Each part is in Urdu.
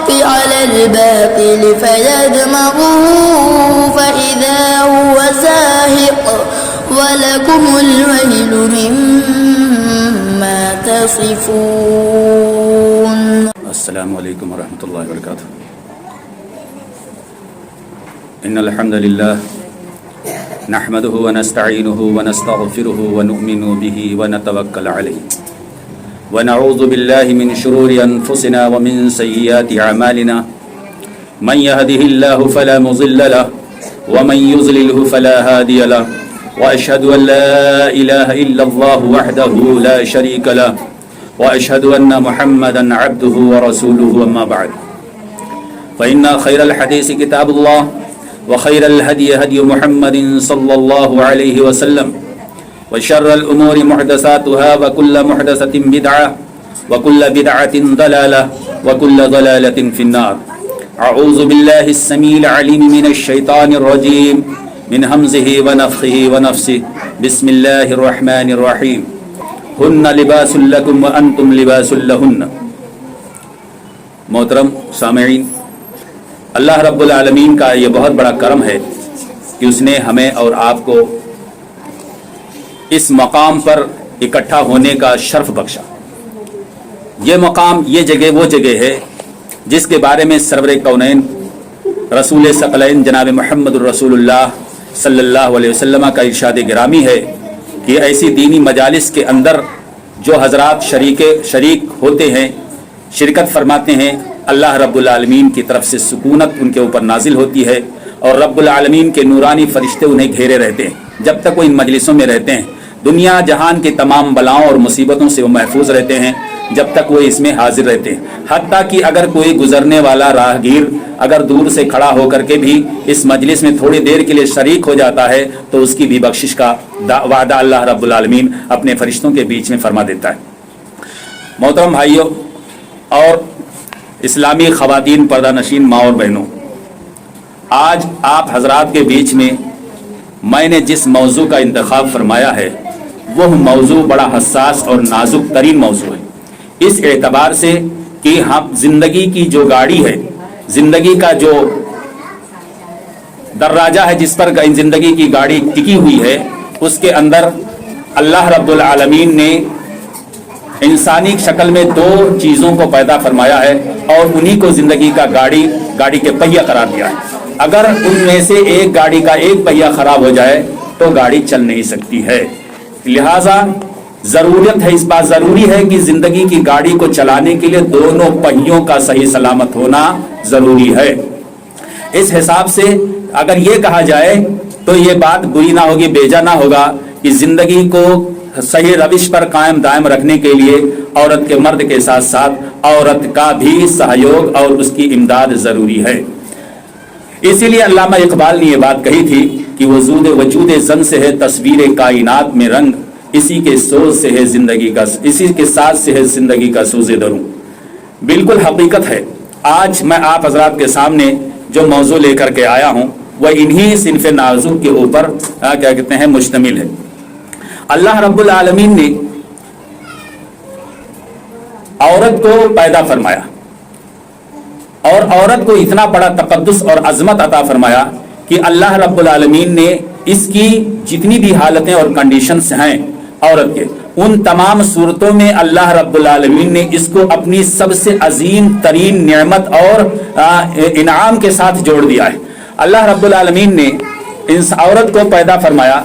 على الباطل فيدمغه فإذا هو زاهق وَلَكُمُ الْوَيْلُ مِمَّا تَصِفُونَ. السلام علیکم ورحمۃ اللہ وبرکاتہ. ان الحمد للہ نحمده ونستعینه ونستغفره ونؤمن به ونتوکل علیہ ونعوذ باللہ من شرور انفسنا ومن سیئات اعمالنا من يهده الله فلا مضل له ومن يضلل فلا هادي له وأشهد أن لا إله إلا الله وحده لا شريك له وأشهد أن محمدا عبده ورسوله أما بعد فإن خير الحديث كتاب الله وخير الهدي هدي محمد صلى الله عليه وسلم وشر الأمور محدثاتها وكل محدثة بدعة وكل بدعة ضلالة وكل ضلالة في النار. أعوذ بالله السميع العليم من الشيطان الرجيم من همزه ونفخه ونفسه. بسم الله الرحمن الرحيم. هن لباس لكم وأنتم لباس لهن. محترم سامعین، اللہ رب العالمین کا یہ بہت بڑا کرم ہے کہ اس نے ہمیں اور آپ کو اس مقام پر اکٹھا ہونے کا شرف بخشا. یہ مقام، یہ جگہ وہ جگہ ہے جس کے بارے میں سرور کونین رسول ثقلین جناب محمد الرسول اللہ صلی اللہ علیہ وسلم کا ارشاد گرامی ہے کہ ایسی دینی مجالس کے اندر جو حضرات شریک ہوتے ہیں، شرکت فرماتے ہیں، اللہ رب العالمین کی طرف سے سکونت ان کے اوپر نازل ہوتی ہے اور رب العالمین کے نورانی فرشتے انہیں گھیرے رہتے ہیں. جب تک وہ ان مجلسوں میں رہتے ہیں دنیا جہان کی تمام بلاؤں اور مصیبتوں سے وہ محفوظ رہتے ہیں جب تک وہ اس میں حاضر رہتے ہیں. حتیٰ کہ اگر کوئی گزرنے والا راہگیر اگر دور سے کھڑا ہو کر کے بھی اس مجلس میں تھوڑی دیر کے لیے شریک ہو جاتا ہے تو اس کی بھی بخشش کا وعدہ اللہ رب العالمین اپنے فرشتوں کے بیچ میں فرما دیتا ہے. محترم بھائیوں اور اسلامی خواتین، پردہ نشین ماں اور بہنوں، آج آپ حضرات کے بیچ میں میں نے جس موضوع کا انتخاب فرمایا ہے وہ موضوع بڑا حساس اور نازک ترین موضوع ہے، اس اعتبار سے کہ ہم زندگی کی جو گاڑی ہے، زندگی کا جو دراجہ ہے جس پر زندگی کی گاڑی ٹکی ہوئی ہے، اس کے اندر اللہ رب العالمین نے انسانی شکل میں دو چیزوں کو پیدا فرمایا ہے اور انہی کو زندگی کا گاڑی کے پہیہ قرار دیا ہے. اگر ان میں سے ایک گاڑی کا ایک پہیہ خراب ہو جائے تو گاڑی چل نہیں سکتی ہے. لہذا ضرورت ہے، اس بات ضروری ہے کہ زندگی کی گاڑی کو چلانے کے لیے دونوں پہیوں کا صحیح سلامت ہونا ضروری ہے. اس حساب سے اگر یہ کہا جائے تو یہ بات بری نہ ہوگی، بیجا نہ ہوگا کہ زندگی کو صحیح روش پر قائم دائم رکھنے کے لیے عورت کے مرد کے ساتھ ساتھ عورت کا بھی سہیوگ اور اس کی امداد ضروری ہے. اسی لیے علامہ اقبال نے یہ بات کہی تھی کہ وجود زن سے ہے تصویر کائنات میں رنگ، اسی کے سوز سے ہے زندگی کا، اسی کے ساتھ سے ہے زندگی کا سوز دروں. بالکل حقیقت ہے. آج میں آپ حضرات کے سامنے جو موضوع لے کر کے آیا ہوں وہ انہی صنف نازک کے اوپر کیا کہتے ہیں مشتمل ہے. اللہ رب العالمین نے عورت کو پیدا فرمایا اور عورت کو اتنا بڑا تقدس اور عظمت عطا فرمایا کہ اللہ رب العالمین نے اس کی جتنی بھی حالتیں اور کنڈیشنز ہیں عورت کے، ان تمام صورتوں میں اللہ رب العالمین نے اس کو اپنی سب سے عظیم ترین نعمت اور انعام کے ساتھ جوڑ دیا ہے. اللہ رب العالمین نے اس عورت کو پیدا فرمایا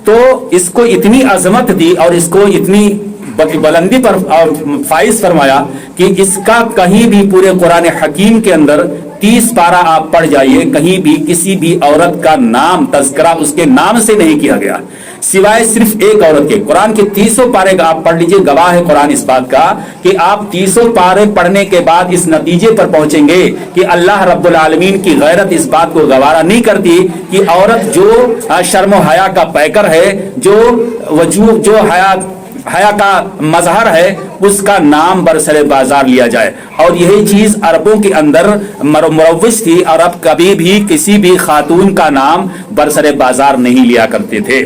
تو اس کو اتنی عظمت دی اور اس کو اتنی بلندی پر فائز فرمایا کہ اس کا کہیں بھی پورے قرآن حکیم کے اندر 30 پارہ آپ پڑھ جائیے، کہیں بھی کسی بھی عورت کا نام تذکرہ اس کے نام سے نہیں کیا گیا سوائے صرف ایک عورت کے. قرآن کے 300 پارے آپ پڑھ لیجئے، گواہ ہے قرآن اس بات کا کہ آپ 300 پارے پڑھنے کے بعد اس نتیجے پر پہنچیں گے کہ اللہ رب العالمین کی غیرت اس بات کو گوارا نہیں کرتی کہ عورت جو شرم و حیا کا پیکر ہے، جو وجوہ جو حیا کا مظہر ہے، اس کا نام برسر بازار لیا جائے. اور یہی چیز عربوں کے اندر مروج تھی، عرب کبھی بھی کسی بھی خاتون کا نام برسر بازار نہیں لیا کرتے تھے.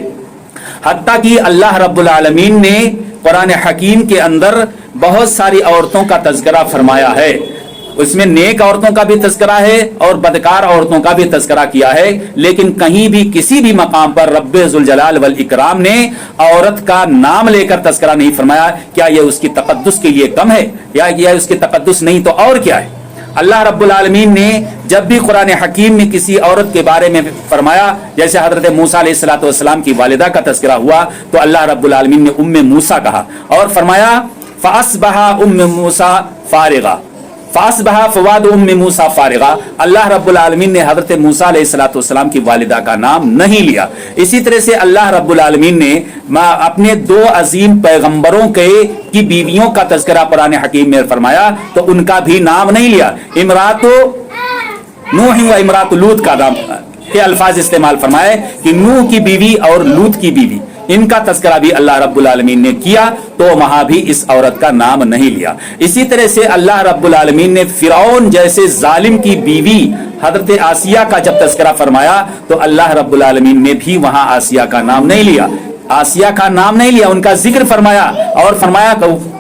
حتیٰ کہ اللہ رب العالمین نے قرآن حکیم کے اندر بہت ساری عورتوں کا تذکرہ فرمایا ہے. اس میں نیک عورتوں کا بھی تذکرہ ہے اور بدکار عورتوں کا بھی تذکرہ کیا ہے، لیکن کہیں بھی کسی بھی مقام پر رب ذوالجلال والاکرام نے عورت کا نام لے کر تذکرہ نہیں فرمایا۔ کیا یہ اس کی تقدس کے لیے کم ہے یا یہ اس کی تقدس نہیں تو اور کیا ہے؟ اللہ رب العالمین نے جب بھی قرآن حکیم میں کسی عورت کے بارے میں فرمایا، جیسے حضرت موسیٰ علیہ السلام کی والدہ کا تذکرہ ہوا تو اللہ رب العالمین نے ام موسیٰ کہا اور فرمایا فَأَصْبَحَ أُمُّ مُوسَىٰ فَارِغًا، فَأَصْبَحَ فُؤَادُ أُمِّ مُوسَىٰ فَارِغًا۔ اللہ رب العالمین نے حضرت موسیٰ علیہ السلام کی والدہ کا نام نہیں لیا۔ اسی طرح سے اللہ رب العالمین نے اپنے دو عظیم پیغمبروں کی بیویوں کا تذکرہ قرآن حکیم میں فرمایا تو ان کا بھی نام نہیں لیا۔ امرات نوح و امرات لوط کا نام کے الفاظ استعمال فرمائے کہ نوح کی بیوی اور لوط کی بیوی، ان کا تذکرہ بھی اللہ رب العالمین نے کیا تو وہاں بھی اس عورت کا نام نہیں لیا۔ اسی طرح سے اللہ رب العالمین نے فرعون جیسے ظالم کی بیوی حضرت آسیہ کا جب تذکرہ فرمایا تو اللہ رب العالمین نے بھی وہاں آسیہ کا نام نہیں لیا، آسیہ کا نام نہیں لیا، ان کا ذکر فرمایا اور فرمایا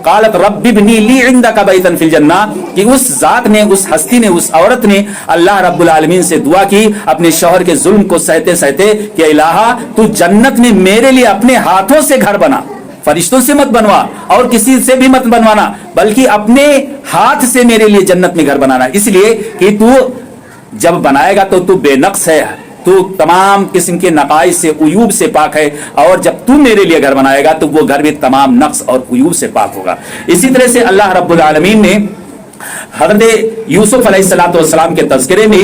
قالت رب ابنی لی عندک بیتا فی الجنہ، کہ اس ذات نے، اس ہستی نے، اس عورت نے اللہ رب العالمین سے دعا کی اپنے شوہر کے ظلم کو سہتے سہتے کہ الہا تو جنت میں میرے لیے اپنے ہاتھوں سے گھر بنا، فرشتوں سے مت بنوا اور کسی سے بھی مت بنوانا بلکہ اپنے ہاتھ سے میرے لیے جنت میں گھر بنانا، اس لیے کہ تو جب بنائے گا تو بے نقص ہے، تو تمام قسم کے نقائص سے، عیوب سے پاک ہے، اور جب تو میرے لیے گھر بنائے گا تو وہ گھر بھی تمام نقص اور عیوب سے پاک ہوگا۔ اسی طرح سے اللہ رب العالمین نے حضرت یوسف علیہ السلام کے تذکرے میں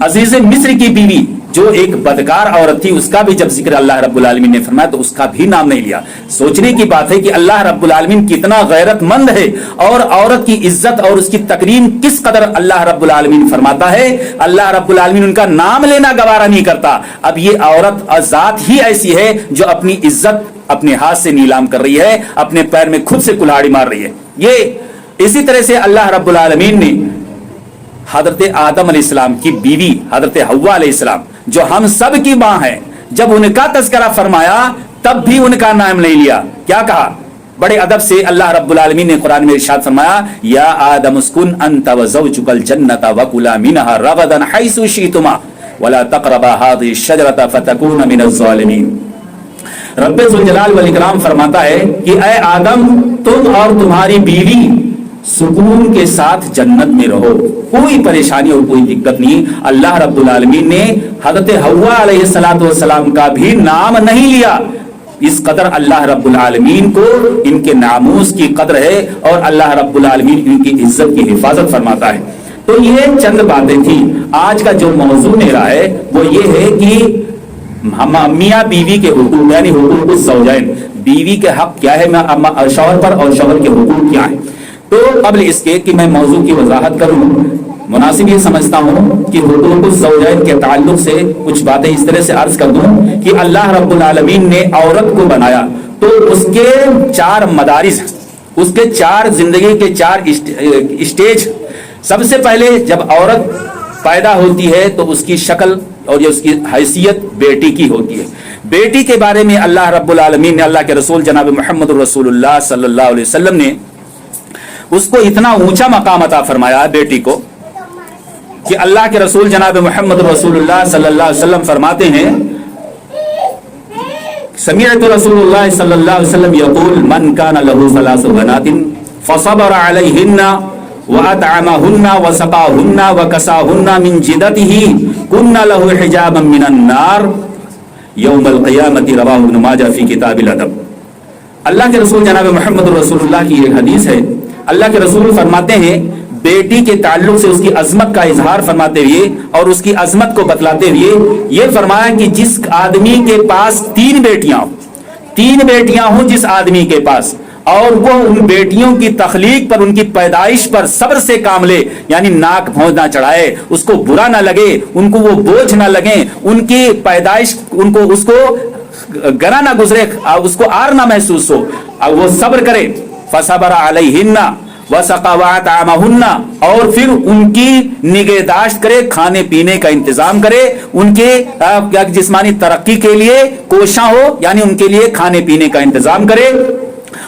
عزیز مصر کی بیوی جو ایک بدکار عورت تھی اس کا بھی جب ذکر اللہ رب العالمین نے فرمایا تو اس کا بھی نام نہیں لیا۔ سوچنے کی بات ہے کہ اللہ رب العالمین کتنا غیرت مند ہے اور عورت کی عزت اور اس کی تکریم کس قدر اللہ رب العالمین فرماتا ہے، اللہ رب العالمین ان کا نام لینا گوارا نہیں کرتا۔ اب یہ عورت ذات ہی ایسی ہے جو اپنی عزت اپنے ہاتھ سے نیلام کر رہی ہے، اپنے پیر میں خود سے کلہاڑی مار رہی ہے۔ یہ اسی طرح سے اللہ رب العالمین نے حضرت آدم علیہ السلام کی بیوی حضرت حوا علیہ السلام جو ہم سب کی ماں ہے، جب ان کا تذکرہ فرمایا تب بھی ان کا نام نہیں لیا۔ کیا کہا؟ بڑے ادب سے اللہ رب العالمین نے قرآن میں ارشاد فرمایا یا آدم اسکن انت وزوجک الجنۃ وکلا منها رغدا حیث شئتما ولا تقربا هذه الشجرۃ فتکونا من الظالمین۔ رب ذوالجلال والاکرام فرماتا ہے کہ اے آدم تم اور تمہاری بیوی سکون کے ساتھ جنت میں رہو، کوئی پریشانی اور کوئی دقت نہیں۔ اللہ رب العالمین نے حضرت حوا علیہ السلام کا بھی نام نہیں لیا، اس قدر اللہ رب العالمین کو ان کے ناموس کی قدر ہے اور اللہ رب العالمین ان کی عزت کی حفاظت فرماتا ہے۔ تو یہ چند باتیں تھیں۔ آج کا جو موضوع میرا ہے وہ یہ ہے کہ ہم میاں بیوی کے حقوق یعنی حقوق الزوجین، بیوی کے حق کیا ہے شوہر پر اور شوہر کے حقوق کیا ہیں۔ تو قبل اس کے کہ میں موضوع کی وضاحت کروں، مناسب یہ سمجھتا ہوں کہ حقوق الزوجین کے تعلق سے کچھ باتیں اس طرح سے عرض کر دوں کہ اللہ رب العالمین نے عورت کو بنایا تو اس کے چار مدارج، اس کے چار زندگی کے چار اسٹیج۔ سب سے پہلے جب عورت پیدا ہوتی ہے تو اس کی شکل اور اس کی حیثیت بیٹی کی ہوتی ہے۔ بیٹی کے بارے میں اللہ رب العالمین نے، اللہ کے رسول جناب محمد رسول اللہ صلی اللہ علیہ وسلم نے اس کو اتنا اونچا مقام عطا فرمایا بیٹی کو کہ اللہ کے رسول جناب محمد رسول اللہ صلی اللہ علیہ وسلم فرماتے ہیں سمعت رسول اللہ صلی اللہ علیہ وسلم یقول من کان له ثلاث بنات فصبر علیہن وأطعمهن وسقاهن وكساهن من جدته كن له حجابا من النار يوم القيامة رواه ابن ماجہ فی کتاب الادب۔ اللہ کے رسول جناب محمد رسول اللہ کی ایک حدیث ہے، اللہ کے رسول فرماتے ہیں بیٹی کے تعلق سے اس کی عظمت کا اظہار فرماتے ہوئے اور اس کی عظمت کو بتلاتے ہوئے یہ فرمایا کہ جس آدمی کے پاس تین بیٹیاں ہوں جس آدمی کے پاس، اور وہ ان بیٹیوں کی تخلیق پر، ان کی پیدائش پر صبر سے کام لے، یعنی ناک بھونج نہ چڑھائے، اس کو برا نہ لگے، ان کو وہ بوجھ نہ لگے، ان کی پیدائش اس کو گنا نہ گزرے، اس کو آر نہ محسوس ہو، وہ صبر کرے۔ فصبر علیہن وسقا وأطعمهن، اور پھر ان کی نگہداشت کرے، کھانے پینے کا انتظام کرے، ان کے جسمانی ترقی کے لیے کوشاں ہو، یعنی ان کے لیے کھانے پینے کا انتظام کرے۔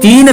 3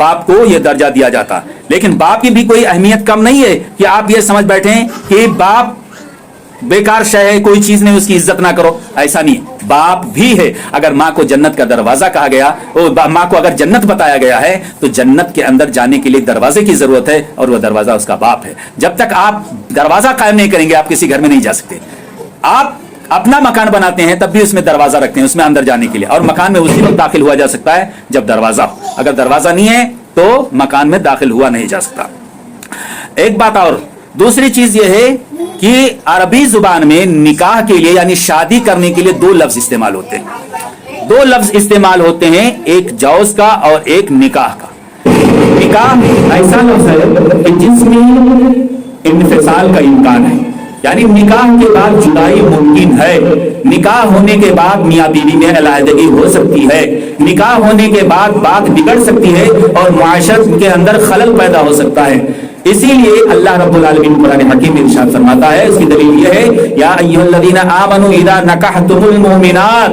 باپ کو یہ درجہ دیا جاتا. لیکن باپ کی بھی کوئی اہمیت کم نہیں ہے کہ آپ یہ سمجھ بیٹھیں کہ باپ بیکار شے ہے, کوئی چیز نہیں, اس کی عزت نہ کرو. ایسا نہیں, باپ بھی ہے. اگر ماں کو جنت کا دروازہ کہا گیا, ماں کو اگر جنت بتایا گیا ہے, تو جنت کے اندر جانے کے لیے دروازے کی ضرورت ہے, اور وہ دروازہ اس کا باپ ہے. جب تک آپ دروازہ قائم نہیں کریں گے, آپ کسی گھر میں نہیں جا سکتے. آپ اپنا مکان بناتے ہیں تب بھی اس میں دروازہ رکھتے ہیں اس میں اندر جانے کے لیے, اور مکان میں اسی وقت داخل ہوا جا سکتا ہے جب دروازہ ہو. اگر دروازہ نہیں ہے تو مکان میں داخل ہوا نہیں جا سکتا. ایک بات اور, دوسری چیز یہ ہے کہ عربی زبان میں نکاح کے لیے یعنی شادی کرنے کے لیے دو لفظ استعمال ہوتے ہیں. دو لفظ استعمال ہوتے ہیں, ایک جوز کا اور ایک نکاح کا. نکاح ایسا لفظ ہے کہ جس میں انفصال کا امکان ہے, یعنی نکاح کے بعد جدائی ممکن ہے. نکاح ہونے کے بعد میاں بیوی میں علیحدگی ہو سکتی ہے. نکاح ہونے کے بعد بات بگڑ سکتی ہے اور معاشرت کے اندر خلل پیدا ہو سکتا ہے. اسی لیے اللہ رب العالمین قرآن حکیم میں ارشاد فرماتا ہے, اس کی دلیل یہ ہے, یا ایھا الذین آمنوا اذا نکحتم المؤمنات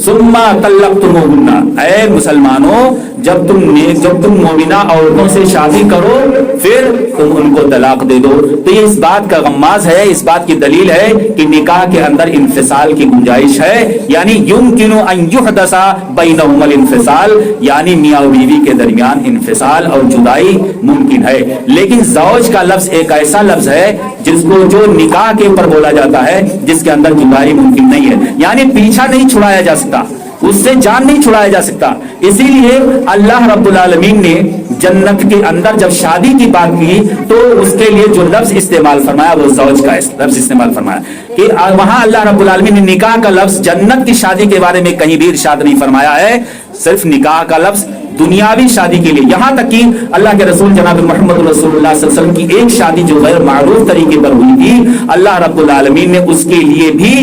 ثم طلقتموهن, اے مسلمانوں جب تم مومنہ عورتوں سے شادی کرو پھر تم ان کو طلاق دے دو. تو یہ اس بات کا غماز ہے, اس بات کی دلیل ہے کہ نکاح کے اندر انفصال کی گنجائش ہے, یعنی یمکن ان یحدث بینہما الانفصال, یعنی میاں اور بیوی کے درمیان انفصال اور جدائی ممکن ہے. لیکن زوج کا لفظ ایک ایسا لفظ ہے جس کو جو نکاح کے اوپر بولا جاتا ہے جس کے اندر جدائی ممکن نہیں ہے, یعنی پیچھا نہیں چھڑایا جا سکتا, اس سے جان نہیں چھڑایا جا سکتا. اسی لیے اللہ رب العالمین نے جنت کے اندر جب شادی کی بات کی تو اس کے لیے جو لفظ استعمال فرمایا وہ زوج کا لفظ استعمال فرمایا, کہ وہاں اللہ رب العالمین نے نکاح کا لفظ جنت کی شادی کے بارے میں کہیں بھی ارشاد نہیں فرمایا ہے, صرف نکاح کا لفظ دنیاوی شادی کے لیے. یہاں تک کہ اللہ کے رسول جناب محمد رسول اللہ صلی اللہ علیہ وسلم کی ایک شادی جو غیر معروف طریقے پر ہوئی تھی, اللہ رب العالمین نے اس کے لیے بھی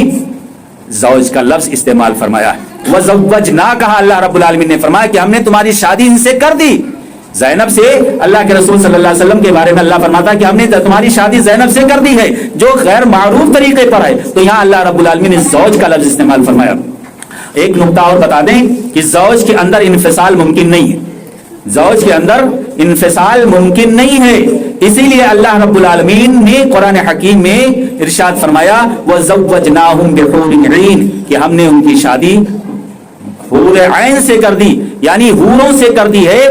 زوج کا لفظ استعمال فرمایا ہے. وزوجنا کہا اللہ رب العالمین نے فرمایا کہ ہم نے تمہاری شادی ان سے کر دی. زینب سے اللہ کے رسول صلی اللہ علیہ وسلم کے بارے میں اللہ فرماتا ہے کہ ہم نے تمہاری شادی زینب سے کر دی ہے جو غیر معروف طریقے پر ہے. تو یہاں اللہ رب العالمین نے زوج کا لفظ استعمال فرمایا. ایک نقطہ اور بتا دیں کہ زوج کے اندر انفصال ممکن نہیں ہے, زوج کے اندر انفصال ممکن نہیں ہے. اسی لیے اللہ رب العالمین نے قرآن حکیم میں ارشاد فرمایا وَزَوَّجْنَاهُمْ بِحُورٍ عِينٍ, کہ ہم نے ان کی شادی حور عین سے کر دی, یعنی حوروں سے کر دی ہے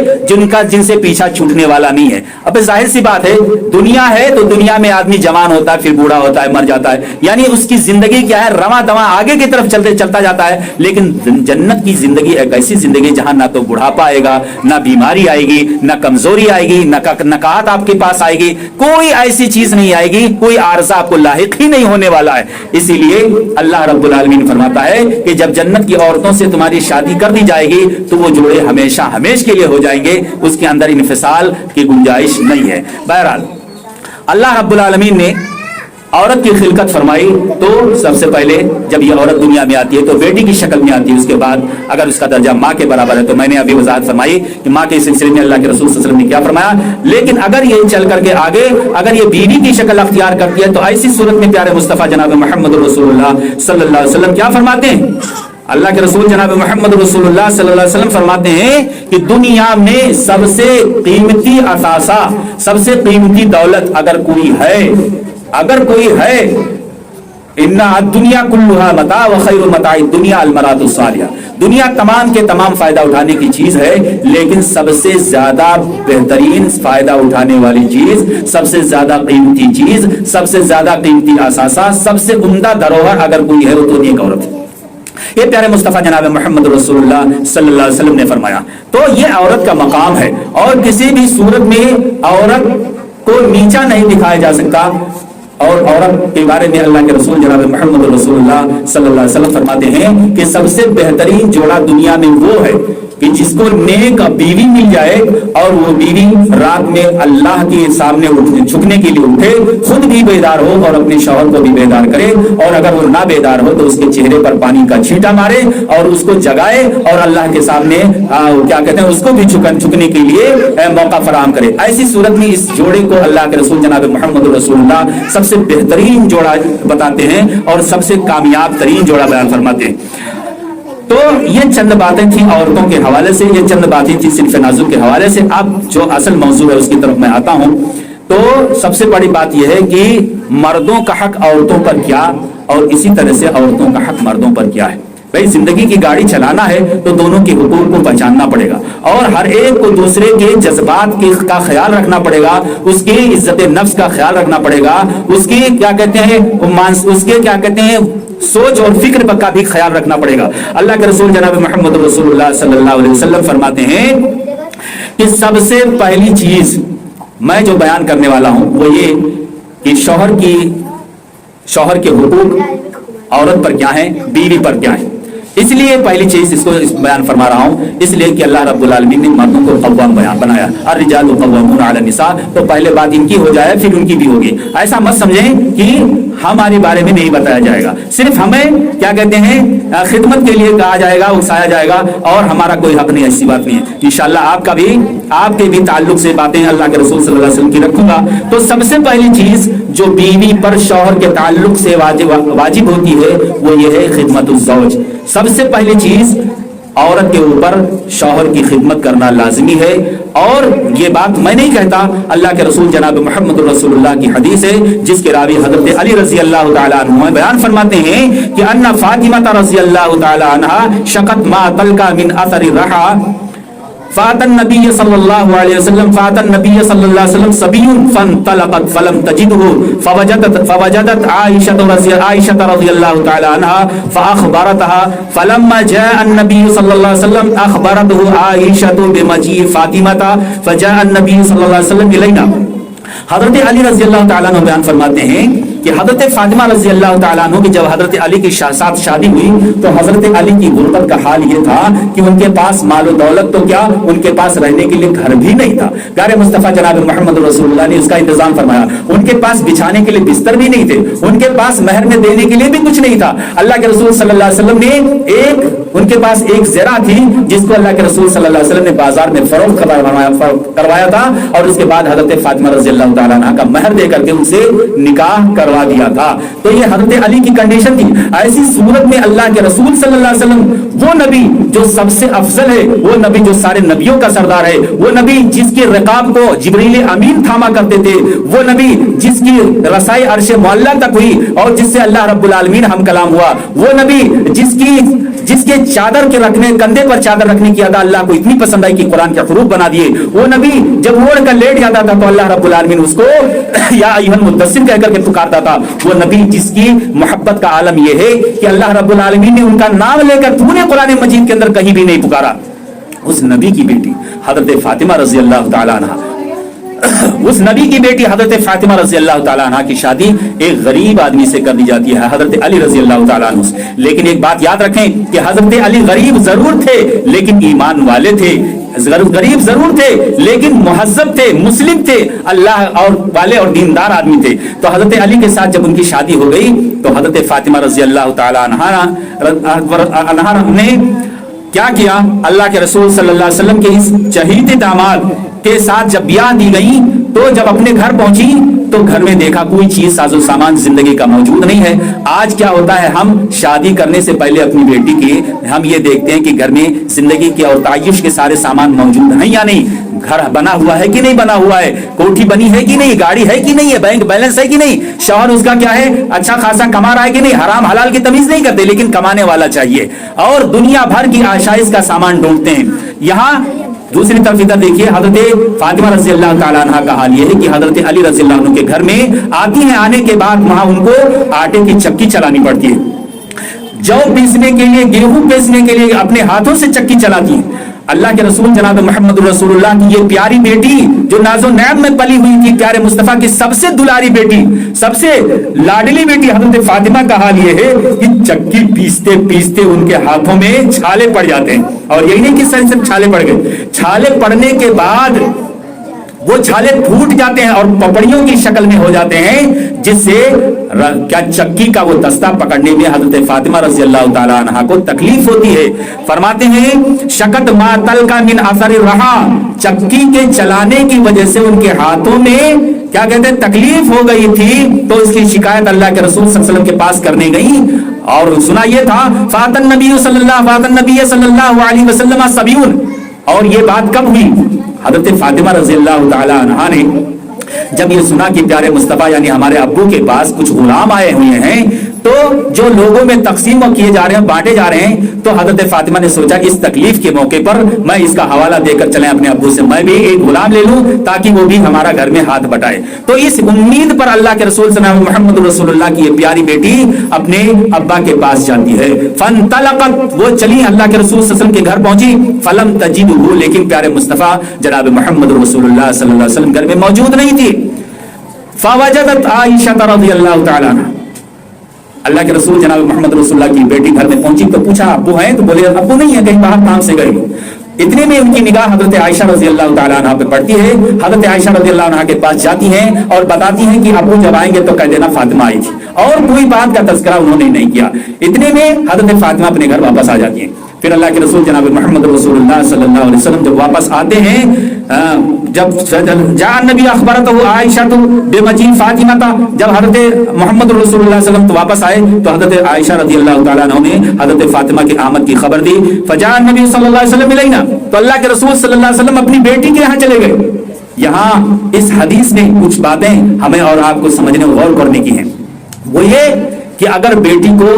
جن سے پیچھا چھوٹنے والا نہیں ہے. اب ظاہر سی بات ہے, دنیا ہے تو دنیا میں آدمی جوان ہوتا ہے پھر بوڑھا ہوتا ہے مر جاتا ہے, یعنی اس کی زندگی کیا ہے, رواں دواں آگے کی طرف چلتا جاتا ہے. لیکن جنت کی زندگی ایک ایسی زندگی جہاں نہ تو بڑھاپا آئے گا, نہ بیماری آئے گی, نہ کمزوری آئے گی, نہ نکاحت آپ کے پاس آئے گی, کوئی ایسی چیز نہیں آئے گی, کوئی عارضہ آپ کو لاحق ہی نہیں ہونے والا ہے. اسی لیے اللہ رب العالمین فرماتا ہے کہ جب جنت کی عورتوں سے تمہاری شادی کر دی جائے گی تو وہ جوڑے ہمیشہ ہمیشہ کے لیے ہو جائیں گے, اس کے اندر انفصال کی گنجائش نہیں ہے. بہرحال اللہ رب العالمین نے عورت کی خلقت فرمائی تو سب سے پہلے جب یہ عورت دنیا میں آتی ہے تو بیٹی کی شکل میں آتی ہے, اس کے بعد اگر اس کا درجہ ماں کے برابر ہے تو میں نے ابھی وضاحت فرمائی کہ ماں کے سلسلے میں اللہ کے رسول صلی اللہ علیہ وسلم نے کیا فرمایا. لیکن اگر یہ چل کر کے آگے اگر یہ بیوی کی شکل اختیار کرتی ہے تو ایسی صورت میں پیارے مصطفیٰ جناب محمد رسول اللہ صلی اللہ علیہ وسلم کیا فرماتے ہیں, اللہ کے رسول جناب محمد رسول اللہ صلی اللہ علیہ وسلم فرماتے ہیں کہ دنیا میں سب سے قیمتی اثاثہ, سب سے قیمتی دولت اگر کوئی ہے ان الدنیا کلھا متاع وخیر متاع الدنیا المرأۃ الصالحہ, دنیا تمام کے تمام فائدہ اٹھانے کی چیز ہے, لیکن سب سے زیادہ بہترین فائدہ اٹھانے والی چیز, سب سے زیادہ قیمتی چیز, سب سے زیادہ قیمتی اثاثہ, سب سے عمدہ دروہر اگر کوئی ہے وہ تو نیک عورت ہے. یہ پیارے مصطفیٰ جناب محمد رسول اللہ صلی اللہ علیہ وسلم نے فرمایا. تو یہ عورت کا مقام ہے اور کسی بھی صورت میں عورت کو نیچا نہیں دکھایا جا سکتا. اور عورت کے بارے میں اللہ کے رسول جناب محمد رسول اللہ صلی اللہ علیہ وسلم فرماتے ہیں کہ سب سے بہترین جوڑا دنیا میں وہ ہے کہ جس کو نیک بیوی مل جائے اور وہ بیوی رات میں اللہ کے سامنے جھکنے کے لیے اٹھے, خود بھی بیدار ہو اور اپنے شوہر کو بھی بیدار کرے, اور اگر وہ نہ بیدار ہو تو اس کے چہرے پر پانی کا چھینٹا مارے اور اس کو جگائے اور اللہ کے سامنے کیا کہتے ہیں اس کو بھی جھکنے کے لیے موقع فراہم کرے. ایسی صورت میں اس جوڑے کو اللہ کے رسول جناب محمد رسول اللہ سب سے بہترین جوڑا بتاتے ہیں اور سب سے کامیاب ترین جوڑا بیان فرماتے ہیں. تو یہ چند باتیں تھیں عورتوں کے حوالے سے، یہ چند باتیں تھیں صنف نازک کے حوالے سے. اب جو اصل موضوع ہے اس کی طرف میں آتا ہوں. تو سب سے بڑی بات یہ ہے کہ مردوں کا حق عورتوں پر کیا اور اسی طرح سے عورتوں کا حق مردوں پر کیا ہے. بھائی زندگی کی گاڑی چلانا ہے تو دونوں کے حقوق کو پہچاننا پڑے گا اور ہر ایک کو دوسرے کے جذبات کا خیال رکھنا پڑے گا، اس کی عزت نفس کا خیال رکھنا پڑے گا، اس کی کیا کہتے ہیں سوچ اور فکر کا بھی خیال رکھنا پڑے گا. اللہ کے رسول جناب محمد رسول اللہ صلی اللہ علیہ وسلم فرماتے ہیں کہ سب سے پہلی چیز میں جو بیان کرنے والا ہوں وہ یہ کہ شوہر کے حقوق عورت پر کیا ہیں، بیوی پر کیا ہیں. اس لیے پہلی چیز اس کو بیان فرما رہا ہوں، اس لیے کہ اللہ رب العالمین نے مردوں کو قوام بنایا، الرجال قوامون علی النساء. تو پہلے بات ان کی ہو جائے پھر ان کی بھی ہوگی. ایسا مت سمجھیں کہ ہمارے بارے میں نہیں بتایا جائے گا، صرف ہمیں کیا کہتے ہیں خدمت کے لیے کہا جائے گا، اکسایا جائے گا اور ہمارا کوئی حق نہیں. ایسی بات نہیں ہے. انشاءاللہ آپ کے بھی تعلق سے باتیں اللہ کے رسول صلی اللہ علیہ وسلم کی رکھوں گا. تو سب سے پہلی چیز جو بیوی پر شوہر کے تعلق سے واجب ہوتی ہے وہ یہ ہے خدمت الزوج. سب سے پہلی چیز عورت کے اوپر شوہر کی خدمت کرنا لازمی ہے. اور یہ بات میں نہیں کہتا، اللہ کے رسول جناب محمد رسول اللہ کی حدیث ہے جس کے راوی حضرت علی رضی اللہ تعالی عنہ بیان فرماتے ہیں کہ ان فاطمہ رضی اللہ تعالی عنہا شقت ما تلقى من اثر الرحى فاتن نبی صلی اللہ علیہ وسلم صبی فانطلقت فلم تجده فوجدت عائشة رضی اللہ تعالی عنها فاخبرتها فلما جاء النبي صلی اللہ علیہ وسلم اخبرته عائشة بمجيء فاطمة فجاء النبي صلی اللہ علیہ وسلم الینا. حضرت علی رضی اللہ تعالیٰ عنہ بیان فرماتے ہیں کہ حضرت فاطمہ رضی اللہ تعالیٰ عنہ کی جب حضرت علی کے ساتھ شادی ہوئی تو حضرت علی کی غربت کا حال یہ تھا کہ ان کے پاس مال و دولت تو کیا، ان کے پاس رہنے کے لیے گھر بھی نہیں تھا. پیارے مصطفیٰ جناب محمد رسول اللہ نے اس کا انتظام فرمایا. ان کے پاس بچھانے کے لیے بستر بھی نہیں تھے، ان کے پاس مہر میں دینے کے لیے بھی کچھ نہیں تھا. اللہ کے رسول صلی اللہ علیہ وسلم نے ان کے پاس ایک زرہ تھی جس کو اللہ کے رسول صلی اللہ علیہ وسلم نے بازار میں فروخت کروایا تھا اور اس کے بعد حضرت فاطمہ رضی اللہ تعالیٰ عنہ کا مہر دے کر کے ان سے نکاح کروا دیا تھا. تو یہ حضرت علی کی کنڈیشن تھی. ایسی صورت میں اللہ کے رسول صلی اللہ علیہ وسلم وہ نبی جو سب سے افضل ہے، وہ نبی جو سارے نبیوں کا سردار ہے، وہ نبی جس کی رقاب کو جبریل امین تھاما کرتے تھے، وہ نبی جس کی رسائی عرش معلیٰ تک ہوئی اور جس سے اللہ رب العالمین ہم کلام ہوا، وہ نبی جس کے چادر کے رکھنے، کندھے پر چادر رکھنے کی ادا اللہ کو اتنی پسند آئی کہ قرآن کے حروف بنا دیے. وہ نبی جب اوڑھ کر لیٹ جاتا تھا تو اللہ رب العالمین اس کو یا ایھا المدثر کہہ کر کے پکارتا تھا. وہ نبی جس کی محبت کا عالم یہ ہے کہ اللہ رب العالمین نے ان کا نام لے کر پورے قرآن مجید کے اندر کہیں بھی نہیں پکارا. اس نبی کی بیٹی حضرت فاطمہ رضی اللہ تعالیٰ عنہ، اس نبی کی بیٹی حضرت فاطمہ رضی اللہ تعالیٰ عنہ کی شادی ایک غریب آدمی سے کر دی جاتی ہے، حضرت علی رضی اللہ تعالیٰ عنہ سے. لیکن ایک بات یاد رکھیں کہ حضرت علی غریب ضرور تھے لیکن ایمان والے تھے. غریب ضرور تھے لیکن مہذب تھے، مسلم تھے، اللہ اور والے اور دیندار آدمی تھے. تو حضرت علی کے ساتھ جب ان کی شادی ہو گئی تو حضرت فاطمہ رضی اللہ تعالیٰ عنہا نے کیا کیا، اللہ کے رسول صلی اللہ علیہ وسلم کے اس چہیتے داماد کے ساتھ جب بیاہ دی گئی تو جب اپنے گھر پہنچی تو گھر میں دیکھا کوئی چیز ساز و سامان زندگی کا موجود نہیں ہے. آج کیا ہوتا ہے، ہم شادی کرنے سے پہلے اپنی بیٹی کی ہم یہ دیکھتے ہیں کہ گھر میں زندگی کے اور تعیش کے سارے سامان موجود ہیں یا نہیں، گھر بنا ہوا ہے کہ نہیں بنا ہوا ہے، کوٹھی بنی ہے کہ نہیں، گاڑی ہے کہ نہیں ہے، بینک بیلنس ہے کہ نہیں، شوہر اس کا کیا ہے اچھا خاصا کما رہا ہے کہ نہیں. حرام حلال کی تمیز نہیں کرتے لیکن کمانے والا چاہیے اور دنیا بھر کی آشائش کا سامان ڈھونڈتے ہیں. یہاں دوسری طرف ادھر دیکھیے حضرت فاطمہ رضی اللہ تعالیٰ عنہ کا حال یہ ہے کہ حضرت علی رضی اللہ عنہ کے گھر میں آتی ہیں، آنے کے بعد وہاں ان کو آٹے کی چکی چلانی پڑتی ہے، جو پیسنے کے لیے، گیہوں پیسنے کے لیے اپنے ہاتھوں سے چکی چلاتی ہیں. اللہ کے رسول جناب محمد رسول اللہ کی یہ پیاری بیٹی جو ناز و نعم میں پلی ہوئی تھی، پیارے مصطفیٰ کی سب سے دلاری بیٹی، سب سے لاڈلی بیٹی حضرت فاطمہ کا حال یہ ہے کہ چکی پیستے پیستے ان کے ہاتھوں میں چھالے پڑ جاتے ہیں. اور یہی نہیں کہ صرف چھالے پڑ گئے، چھالے پڑنے کے بعد وہ چھالے پھوٹ جاتے ہیں اور پپڑیوں کی شکل میں ہو جاتے ہیں جس سے کیا چکی کا وہ دستہ پکڑنے میں حضرت فاطمہ رضی اللہ تعالیٰ عنہ کو تکلیف ہوتی ہے. فرماتے ہیں شکت ما تلقى من اثر الرحى، چکی کے چلانے کی وجہ سے ان کے ہاتھوں میں کیا کہتے ہیں تکلیف ہو گئی تھی تو اس کی شکایت اللہ کے رسول صلی اللہ علیہ وسلم کے پاس کرنے گئی اور سنا یہ تھا فاتن نبی صلی اللہ علیہ وسلم سبیون. اور یہ بات کب ہوئی؟ حضرت فاطمہ رضی اللہ تعالی عنہا نے جب یہ سنا کہ پیارے مصطفیٰ یعنی ہمارے ابو کے پاس کچھ غلام آئے ہوئے ہیں تو جو لوگوں میں تقسیم کیے جا رہے ہیں بانٹے جا رہے ہیں تو حضرت فاطمہ نے سوچا اس تکلیف کے موقع پر میں اس کا حوالہ دے کر چلیں اپنے ابو سے میں بھی ایک غلام لے لوں تاکہ وہ بھی ہمارا گھر میں ہاتھ بٹائے. تو اس امید پر اللہ کے رسول صلی اللہ علیہ وسلم محمد رسول اللہ کی یہ پیاری بیٹی اپنے ابا کے پاس جاتی ہے. فانطلقت وہ چلی اللہ کے رسول صلی اللہ علیہ وسلم کے گھر پہنچی. فلم تجدہ لیکن پیارے مصطفیٰ جناب محمد رسول اللہ صلی اللہ علیہ وسلم گھر میں موجود نہیں تھی. فوجدت عائشہ رضی اللہ تعالی عنہا اللہ کے رسول جناب محمد رسول اللہ کی بیٹی گھر میں پہنچی تو پوچھا ابو ہیں؟ تو بولے ابو نہیں ہے کہیں باہر کام سے گئے. اتنے میں ان کی نگاہ حضرت عائشہ رضی اللہ تعالیٰ عنہ پہ پڑتی ہے. حضرت عائشہ رضی اللہ عنہ کے پاس جاتی ہیں اور بتاتی ہیں کہ ابو جب آئیں گے تو کہہ دینا فاطمہ آئی تھی اور کوئی بات کا تذکرہ انہوں نے نہیں کیا. اتنے میں حضرت فاطمہ اپنے گھر واپس آ جاتی ہیں. پھر اللہ کے رسول جناب محمد رسول اللہ صلی اللہ علیہ وسلم جب واپس آتے ہیں جب جاء نبی اخبرت عائشہ بمجیء فاطمہ تھا جب حضرت محمد رسول اللہ صلی اللہ علیہ وسلم تو واپس آئے تو حضرت عائشہ رضی اللہ تعالیٰ عنہ نے حضرت فاطمہ کی آمد کی خبر دی. فجاء النبی صلی اللہ علیہ وسلم الینا تو اللہ کے رسول صلی اللہ علیہ وسلم اپنی بیٹی کے یہاں چلے گئے. یہاں اس حدیث میں کچھ باتیں ہمیں اور آپ کو سمجھنے اور غور کرنے کی ہیں. وہ یہ کہ اگر بیٹی کو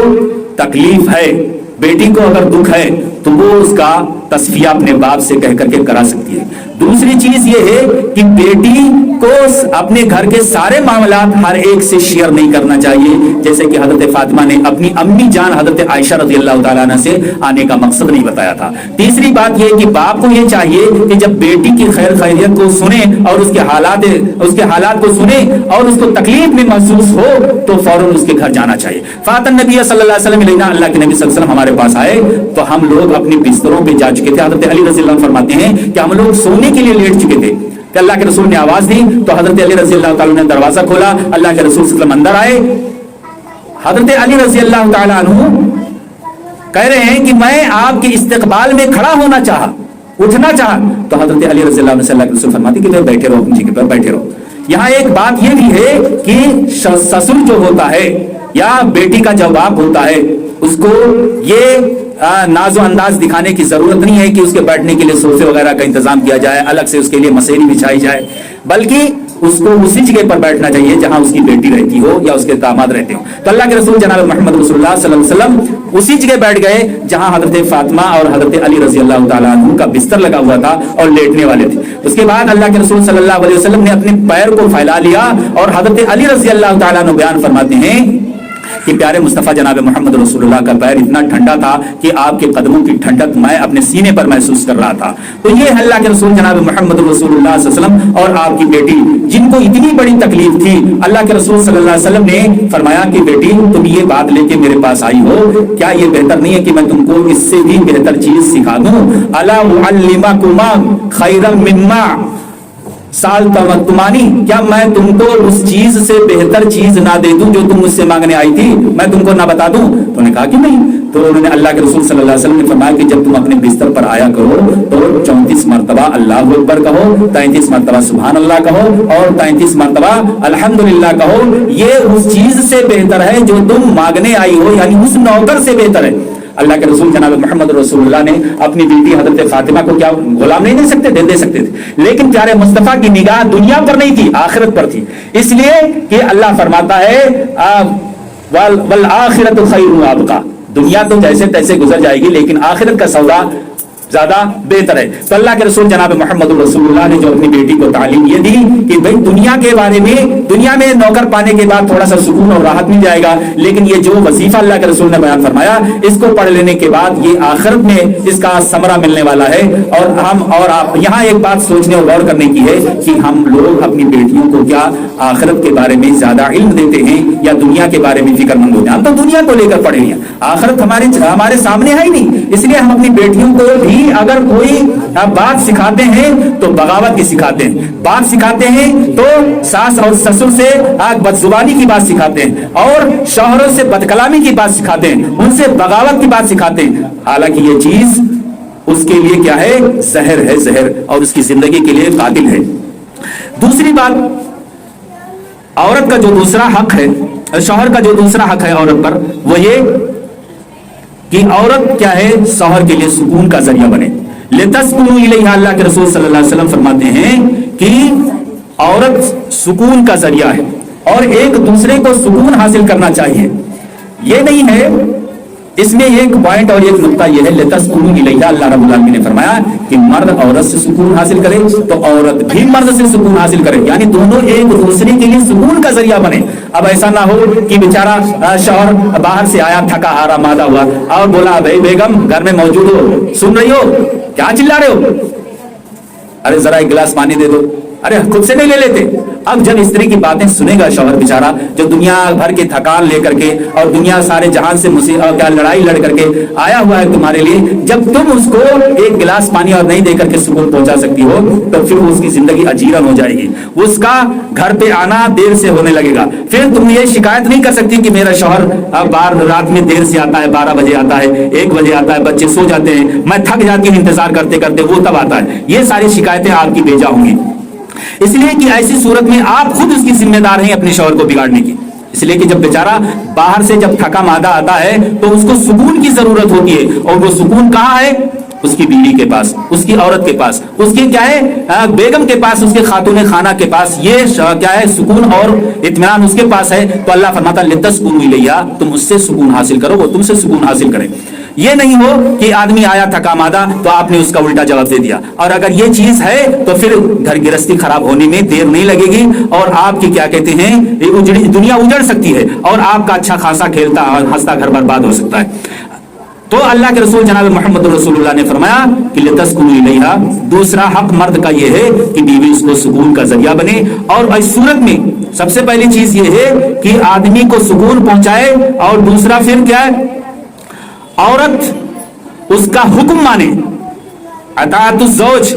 تکلیف ہے بیٹی کو اگر دکھ ہے تو وہ اس کا تصفیہ اپنے باپ سے کہہ کر کے کرا سکتی ہے. دوسری چیز یہ ہے کہ بیٹی کو اپنے گھر کے سارے معاملات ہر ایک سے شیئر نہیں کرنا چاہیے جیسے کہ حضرت فاطمہ نے اپنی امی جان حضرت عائشہ رضی اللہ تعالیٰ عنہ سے آنے کا مقصد نہیں بتایا تھا. تیسری بات یہ کہ باپ کو یہ چاہیے کہ جب بیٹی کی خیر خیریت کو سنے اور اس کے حالات کو سنے اور اس کو تکلیف میں محسوس ہو تو فوراً اس کے گھر جانا چاہیے. فاتن نبی صلی اللہ علیہ وسلم علینا اللہ کے نبی صلی اللہ علیہ وسلم ہمارے پاس آئے تو ہم لوگ اپنے بستروں پہ جا چکے تھے. حضرت علی رضی اللہ عنہ فرماتے ہیں کہ ہم لوگ سونے کے لیے لیٹ چکے تھے کہ اللہ کے رسول نے آواز دی تو حضرت علی رضی اللہ تعالیٰ نے دروازہ کھولا. اللہ کے رسول صلی اللہ علیہ وسلم اندر آئے. حضرت علی رضی اللہ تعالیٰ عنہ کہہ رہے ہیں کہ میں آپ کے استقبال میں کھڑا ہونا چاہا اٹھنا چاہا تو حضرت علی رضی اللہ عنہ سے اللہ کے رسول فرماتے کہ بیٹھے رہو اپنی جگہ پر بیٹھے رہو. یہاں ایک بات یہ بھی ہے کہ سسر جو ہوتا ہے یا بیٹی کا جو باپ ہوتا ہے اس کو یہ ناز و انداز دکھانے کی ضرورت نہیں ہے کہ اس کے بیٹھنے کے لیے صوفے وغیرہ کا انتظام کیا جائے الگ سے اس کے لیے مسیری بچھائی جائے بلکہ اس کو اسی جگہ پر بیٹھنا چاہیے جہاں اس کی بیٹی رہتی ہو یا اس کے داماد رہتے ہو. تو اللہ کے رسول جناب محمد رسول اللہ صلی اللہ علیہ وسلم اسی جگہ بیٹھ گئے جہاں حضرت فاطمہ اور حضرت علی رضی اللہ تعالیٰ عنہ کا بستر لگا ہوا تھا اور لیٹنے والے تھے. اس کے بعد اللہ کے رسول صلی اللہ علیہ وسلم نے اپنے پیر کو پھیلا لیا اور حضرت علی رضی اللہ تعالیٰ عنہ بیان فرماتے ہیں کہ پیارے مصطفیٰ جناب محمد رسول اللہ کا پیر اتنا ٹھنڈا تھا کہ آپ کے قدموں کی ٹھنڈک میں اپنے سینے پر محسوس کر رہا تھا. تو یہ اللہ کے رسول جناب محمد رسول اللہ صلی اللہ علیہ وسلم اور آپ کی بیٹی جن کو اتنی بڑی تکلیف تھی اللہ کے رسول صلی اللہ علیہ وسلم نے فرمایا کہ بیٹی تم یہ بات لے کے میرے پاس آئی ہو کیا یہ بہتر نہیں ہے کہ میں تم کو اس سے بھی بہتر چیز سکھا دوں. الا اعلمکما خیرا مما سالتمانی کیا میں تم کو اس چیز سے بہتر چیز نہ دے دوں جو تم مجھ سے مانگنے آئی تھی میں تم کو نہ بتا دوں. تو نے کہا کہ نہیں. تو انہوں نے اللہ کے رسول صلی اللہ علیہ وسلم نے فرمایا کہ جب تم اپنے بستر پر آیا کرو تو 34 مرتبہ اللہ اکبر کہو 33 مرتبہ سبحان اللہ کہو اور 33 مرتبہ الحمدللہ کہو. یہ اس چیز سے بہتر ہے جو تم مانگنے آئی ہو یعنی اس نوکر سے بہتر ہے. اللہ کے رسول جناب محمد رسول اللہ نے اپنی بیٹی حضرت فاطمہ کو کیا غلام نہیں دے سکتے دے سکتے تھے لیکن پیارے مصطفیٰ کی نگاہ دنیا پر نہیں تھی آخرت پر تھی. اس لیے کہ اللہ فرماتا ہے والآخرۃ خیر وابقیٰ دنیا تو جیسے تیسے گزر جائے گی لیکن آخرت کا سودا زیادہ بہتر ہے. تو اللہ کے رسول جناب محمد رسول اللہ نے جو اپنی بیٹی کو تعلیم یہ دی کہ بھئی دنیا کے بارے میں دنیا میں نوکر پانے کے بعد تھوڑا سا سکون اور راحت مل جائے گا لیکن یہ جو وظیفہ اللہ کے رسول نے بیان فرمایا اس کو پڑھ لینے کے بعد یہ آخرت میں اس کا ثمرہ ملنے والا ہے. اور ہم اور آپ یہاں ایک بات سوچنے اور غور کرنے کی ہے کہ ہم لوگ اپنی بیٹیوں کو کیا آخرت کے بارے میں زیادہ علم دیتے ہیں یا دنیا کے بارے میں فکر مند ہوتے ہیں. ہم تو دنیا کو لے کر پڑھے ہیں آخرت ہمارے سامنے ہے ہی نہیں. اس لیے ہم اپنی بیٹیوں کو بھی اگر کوئی بات سکھاتے ہیں تو بغاوت کی سکھاتے ہیں بات سکھاتے ہیں تو ساس اور سسر سے بدزبانی کی بات سکھاتے ہیں اور شوہروں سے بدکلامی کی بات سکھاتے ہیں ان سے بغاوت کی بات سکھاتے ہیں حالانکہ یہ چیز اس کے لیے کیا ہے زہر ہے زہر اور اس کی زندگی کے لیے قاتل ہے. دوسری بات عورت کا جو دوسرا حق ہے، شوہر کا جو دوسرا حق ہے عورت پر، وہ یہ کہ عورت کیا ہے، شوہر کے لیے سکون کا ذریعہ بنے. لِتَسْكُنُوا إِلَيْهَا، اللہ کے رسول صلی اللہ علیہ وسلم فرماتے ہیں کہ عورت سکون کا ذریعہ ہے اور ایک دوسرے کو سکون حاصل کرنا چاہیے. یہ نہیں ہے، اس میں ایک پوائنٹ اور ایک نقطہ یہ ہے، لِتَسْكُنُوا إِلَيْهَا، اللہ رب العالمین نے فرمایا کہ مرد عورت سے سکون حاصل کرے تو عورت بھی مرد سے سکون حاصل کرے، یعنی دونوں ایک دوسرے کے لیے سکون کا ذریعہ بنے. اب ایسا نہ ہو کہ بیچارہ شوہر باہر سے آیا تھکا ہارا مادہ ہوا اور بولا بھائی بیگم گھر میں موجود ہو، سن رہی ہو، کیا چلا رہے ہو، ارے ذرا ایک گلاس پانی دے دو، ارے خود سے نہیں لے لیتے. اب جب اس طرح کی باتیں سنے گا شوہر بیچارہ، جو دنیا بھر کے تھکان لے کر کے اور دنیا سارے جہان سے کیا لڑائی لڑ کر کے آیا ہوا ہے تمہارے لیے، جب تم اس کو ایک گلاس پانی اور نہیں دے کر کے سکون پہنچا سکتی ہو تو پھر اس کی زندگی اجیرن ہو جائے گی، اس کا گھر پہ آنا دیر سے ہونے لگے گا. پھر تم یہ شکایت نہیں کر سکتی کہ میرا شوہر رات میں دیر سے آتا ہے، 12 بجے آتا ہے، 1 بجے آتا ہے، بچے سو جاتے ہیں، میں تھک جاتی ہوں انتظار کرتے کرتے، وہ تب آتا ہے. یہ ساری شکایتیں آپ کی بے جا ہوں گی، اس لیے کہ ایسی صورت میں آپ خود اس کی ذمہ دار ہیں اپنے شوہر کو بگاڑنے کی. اس لیے کہ جب بیچارہ باہر سے جب تھکا مادہ آتا ہے تو اس کو سکون کی ضرورت ہوتی ہے، اور وہ سکون کہاں ہے؟ اس کی بیوی کے پاس، اس کی عورت کے پاس، اس کی کیا ہے بیگم کے پاس، اس کے خاتون خانہ کے پاس. یہ کیا ہے سکون اور اطمینان اس کے پاس ہے. تو اللہ فرماتا ہے لِتَسْكُنُوا إِلَيْهَا، تم اس سے سکون حاصل کرو، وہ تم سے سکون حاصل کرے. یہ نہیں ہو کہ آدمی آیا تھکا مادہ تو آپ نے اس کا الٹا جواب دے دیا. اور اگر یہ چیز ہے تو پھر گھر گرہستی خراب ہونے میں دیر نہیں لگے گی اور آپ کی کیا کہتے ہیں دنیا اجڑ سکتی ہے اور آپ کا اچھا خاصا کھیلتا ہنستا گھر برباد ہو سکتا ہے. تو اللہ کے رسول جناب محمد رسول اللہ نے فرمایا کہ لِتَسْكُنُوا إِلَيْهَا، دوسرا حق مرد کا یہ ہے کہ بیوی اس کو سکون کا ذریعہ بنے. اور اس صورت میں سب سے پہلی چیز یہ ہے کہ آدمی کو سکون پہنچائے، اور دوسرا پھر کیا ہے، عورت اس کا حکم مانے. اطاعت الزوج،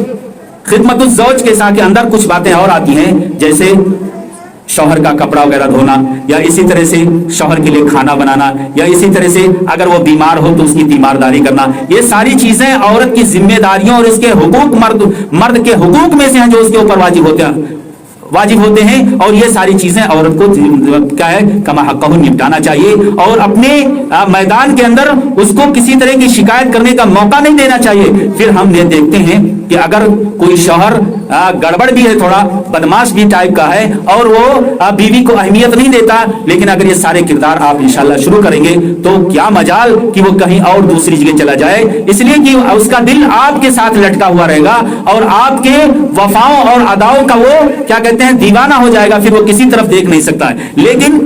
خدمت الزوج کے ساتھ کے اندر کچھ باتیں اور آتی ہیں، جیسے شوہر کا کپڑا وغیرہ دھونا، یا اسی طرح سے شوہر کے لیے کھانا بنانا، یا اسی طرح سے اگر وہ بیمار ہو تو اس کی تیمارداری کرنا. یہ ساری چیزیں عورت کی ذمہ داریوں اور اس کے حقوق مرد کے حقوق میں سے ہیں جو اس کے اوپر واجب ہوتے ہیں. اور یہ ساری چیزیں عورت کو کیا ہے کما حقہ نپٹانا چاہیے، اور اپنے میدان کے اندر اس کو کسی طرح کی شکایت کرنے کا موقع نہیں دینا چاہیے. پھر ہم یہ دیکھتے ہیں کہ اگر کوئی شوہر گڑبڑ بھی ہے، تھوڑا بدماش بھی ٹائپ کا ہے، اور وہ بیوی کو اہمیت نہیں دیتا، لیکن اگر یہ سارے کردار آپ انشاءاللہ شروع کریں گے تو کیا مجال کہ وہ کہیں اور دوسری جگہ چلا جائے. اس لیے کہ اس کا دل آپ کے ساتھ لٹکا ہوا رہے گا اور آپ کے وفاؤں اور اداؤں کا وہ کیا کہتے ہیں دیوانہ ہو جائے گا، پھر وہ کسی طرف دیکھ نہیں سکتا ہے. لیکن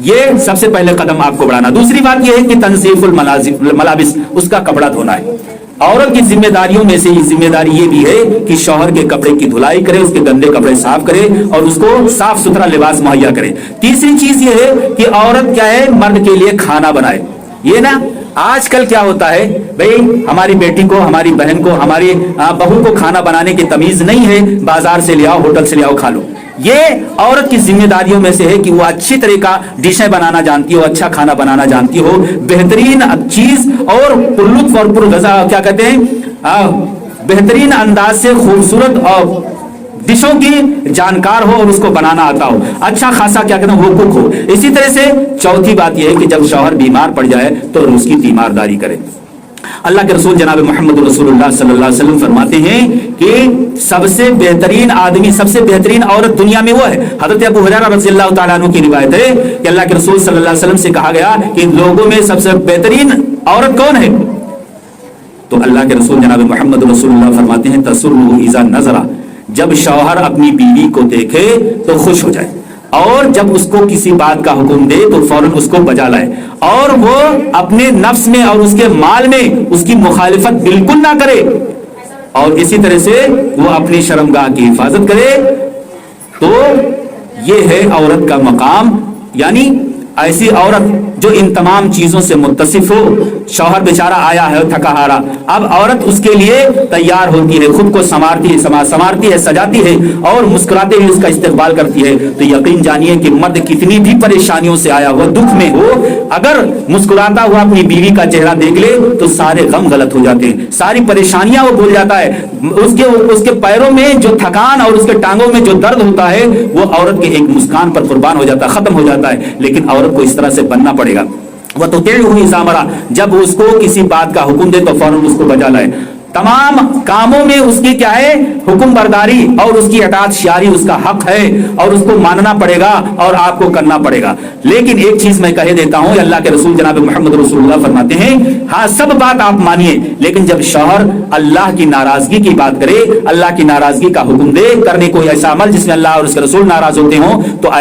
یہ سب سے پہلے قدم آپ کو بڑھانا. دوسری بات یہ ہے کہ تنظیف الملابس، اس کا کپڑا دھونا ہے. عورت کی ذمہ داریوں میں سے ذمہ داری یہ بھی ہے کہ شوہر کے کپڑے کی دھلائی کرے، اس کے گندے کپڑے صاف کرے اور اس کو صاف ستھرا لباس مہیا کرے. تیسری چیز یہ ہے کہ عورت کیا ہے مرد کے لیے کھانا بنائے. یہ نا آج کل کیا ہوتا ہے بھئی، ہماری بیٹی کو، ہماری بہن کو، ہماری بہو کو کھانا بنانے کی تمیز نہیں ہے، بازار سے لے آؤ، ہوٹل سے لے آؤ، کھا لو. یہ عورت کی ذمہ داریوں میں سے ہے کہ وہ اچھی طرح کا ڈشیں بنانا جانتی ہو، اچھا کھانا بنانا جانتی ہو، بہترین چیز اور پرلطف اور پرغذا کیا کہتے ہیں بہترین انداز سے خوبصورت اور ڈشوں کی جانکار ہو اور اس کو بنانا آتا ہو، اچھا خاصا کیا کہتے ہیں وہ کک ہو. اسی طرح سے چوتھی بات یہ ہے کہ جب شوہر بیمار پڑ جائے تو اس کی تیمارداری کرے. اللہ کے رسول جناب محمد رسول اللہ صلی اللہ علیہ وسلم فرماتے ہیں کہ سب سے بہترین آدمی، سب سے بہترین عورت دنیا میں وہ ہے. حضرت ابو ہریرہ رضی اللہ تعالیٰ عنہ کی روایت ہے کہ اللہ کے رسول صلی اللہ علیہ وسلم سے کہا گیا کہ لوگوں میں سب سے بہترین عورت کون ہے؟ تو اللہ کے رسول جناب محمد رسول اللہ فرماتے ہیں تسرہ اذا نظر، جب شوہر اپنی بیوی کو دیکھے تو خوش ہو جائے، اور جب اس کو کسی بات کا حکم دے تو فوراً اس کو بجا لائے، اور وہ اپنے نفس میں اور اس کے مال میں اس کی مخالفت بالکل نہ کرے، اور اسی طرح سے وہ اپنی شرمگاہ کی حفاظت کرے. تو یہ ہے عورت کا مقام. یعنی ایسی عورت جو ان تمام چیزوں سے متصف ہو. شوہر بیچارہ آیا ہے تھکا ہارا, اب عورت اس کے لیے تیار ہوتی ہے, خود کو سنوارتی ہے, سجاتی ہے اور مسکراتے ہوئے اس کا استقبال کرتی ہے, تو یقین جانیے کہ مرد کتنی بھی پریشانیوں سے آیا ہوا, دکھ میں ہو, اگر مسکراتا ہوا اپنی بیوی کا چہرہ دیکھ لے تو سارے غم غلط ہو جاتے ہیں, ساری پریشانیاں وہ بھول جاتا ہے. اس کے پیروں میں جو تھکان اور اس کے ٹانگوں میں جو درد ہوتا ہے وہ عورت کے ایک مسکان پر قربان ہو جاتا ہے, ختم ہو جاتا ہے. لیکن عورت کو اس طرح سے بننا پڑے گا. وہ تو تیڑ ہوئی سامرا, جب اس کو کسی بات کا حکم دے تو فوراً اس کو بجا لائے. تمام کاموں میں اس کی کیا ہے, حکم برداری اور اس کی اطاعت شیاری اس کا حق ہے اور اس کو ماننا پڑے گا اور آپ کو کرنا پڑے گا. لیکن ایک چیز میں کہہ دیتا ہوں, اللہ کے رسول جناب محمد رسول اللہ فرماتے ہیں, ہاں سب بات آپ مانیے, لیکن جب شوہر اللہ کی ناراضگی کی بات کرے, اللہ کی ناراضگی کا حکم دے کرنے کوئی ایسا عمل جس میں اللہ اور اس کے رسول ناراض ہوتے ہوں, تو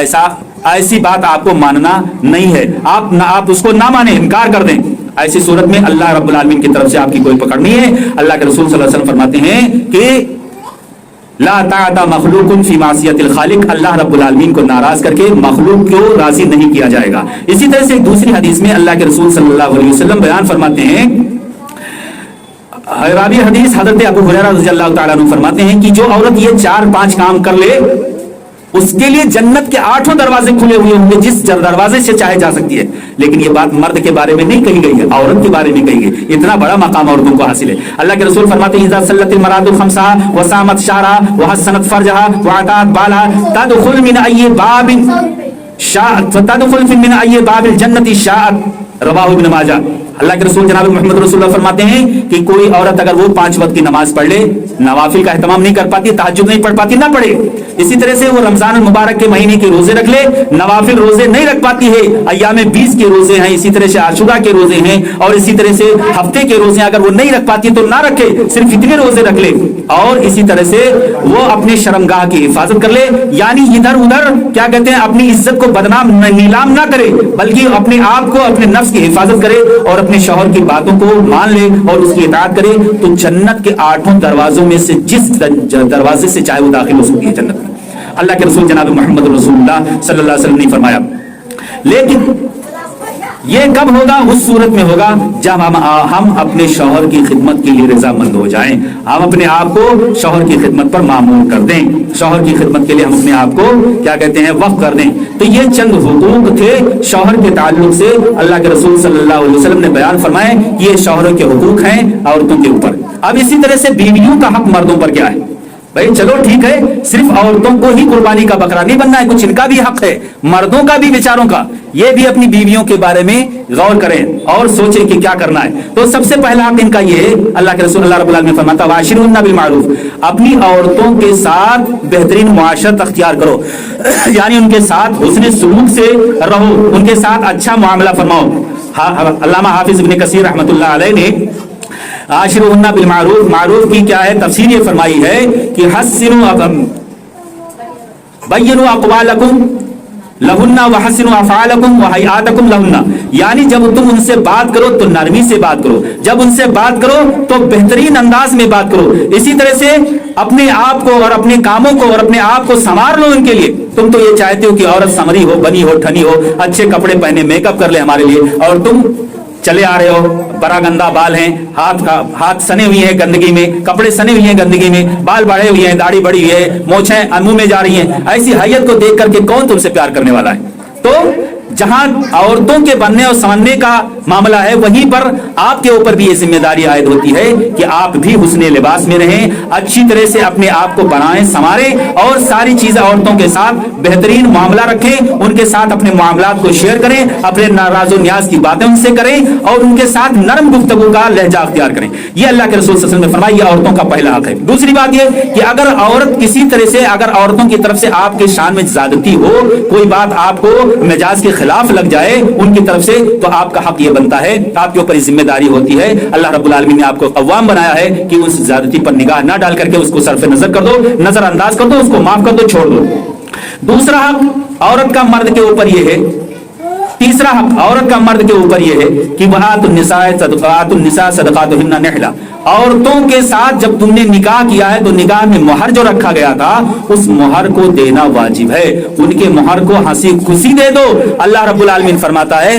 ایسی بات آپ کو ماننا نہیں ہے, آپ اس کو نہ مانیں, انکار کر دیں. ایسی صورت میں اللہ رب العالمین کی طرف سے آپ کی کوئی پکڑ نہیں ہے. اللہ کے رسول صلی اللہ علیہ وسلم فرماتے ہیں کہ لا طاعت مخلوق فی معصیت الخالق, اللہ رب العالمین کو ناراض کر کے مخلوق کو راضی نہیں کیا جائے گا. اسی طرح سے ایک دوسری حدیث میں اللہ کے رسول صلی اللہ علیہ وسلم بیان فرماتے ہیں, راوی حدیث حضرت ابو ہریرہ رضی اللہ تعالیٰ عنہ فرماتے ہیں کہ جو عورت یہ 4-5 کام کر لے اس کے لیے جنت کے 8 دروازے کھلے ہوئے ہوں گے, جس دروازے سے چاہے جا سکتی ہے. لیکن یہ بات مرد کے بارے میں نہیں کہی گئی ہے, عورت کے بارے میں کہی گئی. اتنا بڑا مقام عورتوں کو حاصل ہے. اللہ کے رسول فرماتے ہیں اذا صلت المرأة خمسها وصامت شهرها وحسنت فرجها وأطاعت بالها تدخل من أي باب شاءت تدخل من أي باب الجنة شاءت, رواه ابن ماجہ. اللہ کے رسول جناب محمد رسول اللہ فرماتے ہیں کہ کوئی عورت اگر وہ 5 وقت کی نماز پڑھ لے, نوافل کا اہتمام نہیں کر پاتی, تہجد نہیں پڑھ پاتی, نہ پڑھے. اسی طرح سے وہ رمضان المبارک کے مہینے کے روزے رکھ لے, نوافل روزے نہیں رکھ پاتی ہے, ایام 20 کے روزے ہیں, اسی طرح سے عاشورہ کے روزے ہیں, اور اسی طرح سے ہفتے کے روزے, اگر وہ نہیں رکھ پاتی تو نہ رکھے, صرف اتنے روزے رکھ لے. اور اسی طرح سے وہ اپنے شرمگاہ کی حفاظت کر لے, یعنی ادھر ادھر کیا کہتے ہیں اپنی عزت کو بدنام نیلام نہ کرے, بلکہ اپنے آپ کو اپنے نفس کی حفاظت کرے اور اپنے شوہر کی باتوں کو مان لے اور اس کی اطاعت کرے, تو جنت کے 8 دروازوں میں سے جس دروازے سے چاہے وہ داخل ہو سکتی ہے جنت میں. اللہ کے رسول جناب محمد رسول اللہ صلی اللہ علیہ وسلم نے فرمایا. لیکن یہ کب ہوگا؟ اس صورت میں ہوگا جب ہم اپنے شوہر کی خدمت کے لیے رضامند ہو جائیں, ہم اپنے آپ کو شوہر کی خدمت پر معمور کر دیں, شوہر کی خدمت کے لیے ہم اپنے آپ کو کیا کہتے ہیں وقف کر دیں. تو یہ چند حقوق تھے شوہر کے تعلق سے اللہ کے رسول صلی اللہ علیہ وسلم نے بیان فرمائے کہ یہ شوہروں کے حقوق ہیں عورتوں کے اوپر. اب اسی طرح سے بیویوں کا حق مردوں پر کیا ہے؟ بھائی چلو ٹھیک ہے, صرف عورتوں کو ہی قربانی کا بکرا نہیں بننا ہے, کچھ ان کا بھی حق ہے, مردوں کا بھی, بیچاروں کا. یہ بھی اپنی بیویوں کے بارے میں غور کریں اور سوچیں کہ کیا کرنا ہے. تو سب سے پہلا حق ان کا یہ ہے, اللہ کے رسول اللہ رب العالمین نے فرماتا وعاشرهن بالمعروف, اپنی عورتوں کے ساتھ بہترین معاشرت اختیار کرو, یعنی ان کے ساتھ حسن سلوک سے رہو, ان کے ساتھ اچھا معاملہ فرماؤ. علامہ حافظ ابن کثیر رحمۃ اللہ علیہ نے عاشرهن بالمعروف, معروف کی کیا ہے تفسیر یہ فرمائی ہے کہ حسنوا بینوا اقوالکم لہن وحسنوا افعالکم وحیاتکم لہن, یعنی جب تم ان سے بات کرو تو نرمی سے بات کرو, جب ان سے بات کرو تو بہترین انداز میں بات کرو. اسی طرح سے اپنے آپ کو اور اپنے کاموں کو اور اپنے آپ کو سنوار لو ان کے لیے. تم تو یہ چاہتے ہو کہ عورت سمری ہو, بنی ہو, ٹھنی ہو, اچھے کپڑے پہنے, میک اپ کر لے ہمارے لیے, اور تم چلے آ رہے ہو, برا گندا بال ہیں, ہاتھ سنے ہوئی ہیں گندگی میں, کپڑے سنے ہوئی ہیں گندگی میں, بال بڑھے ہوئے ہیں, داڑھی بڑھی ہوئی ہے, مونچھیں منہ میں جا رہی ہیں. ایسی حیت کو دیکھ کر کے کون تم سے پیار کرنے والا ہے؟ تو جہاں عورتوں کے بننے اور سمجھنے کا معاملہ ہے وہیں پر آپ کے اوپر بھی یہ ذمہ داری عائد ہوتی ہے کہ آپ بھی حسن لباس میں رہیں, اچھی طرح سے اپنے آپ کو بنائیں, سنواریں, اور ساری چیزیں عورتوں کے ساتھ بہترین معاملہ رکھیں, ان کے ساتھ اپنے معاملات کو شیئر کریں, اپنے ناراض و نیاز کی باتیں ان سے کریں, اور ان کے ساتھ نرم گفتگو کا لہجہ اختیار کریں. یہ اللہ کے رسول صلی اللہ علیہ وسلم نے فرمایا یہ عورتوں کا پہلا حق ہے. دوسری بات یہ کہ اگر عورت کسی طرح سے, اگر عورتوں کی طرف سے آپ کے شان میں زیادتی ہو, کوئی بات آپ کو مزاج کے خلاف لگ جائے ان کی طرف سے, تو آپ کا حق یہ بنتا ہے, آپ کے اوپر ذمہ داری ہوتی ہے, اللہ رب العالمین نے آپ کو قوام بنایا ہے کہ اس زیادتی پر نگاہ نہ ڈال کر کے اس کو صرف نظر کر دو, نظر انداز کر دو, اس کو معاف کر دو, چھوڑ دو. دوسرا حق عورت کا مرد کے اوپر یہ ہے, تیسرا حق عورت کا مرد کے اوپر یہ ہے کہ وآتوا النساء صدقاتهن نحلا, عورتوں کے ساتھ جب تم نے نکاح کیا ہے تو نکاح میں مہر جو رکھا گیا تھا اس مہر کو دینا واجب ہے, ان کے مہر کو ہنسی خوشی دے دو. اللہ رب العالمین فرماتا ہے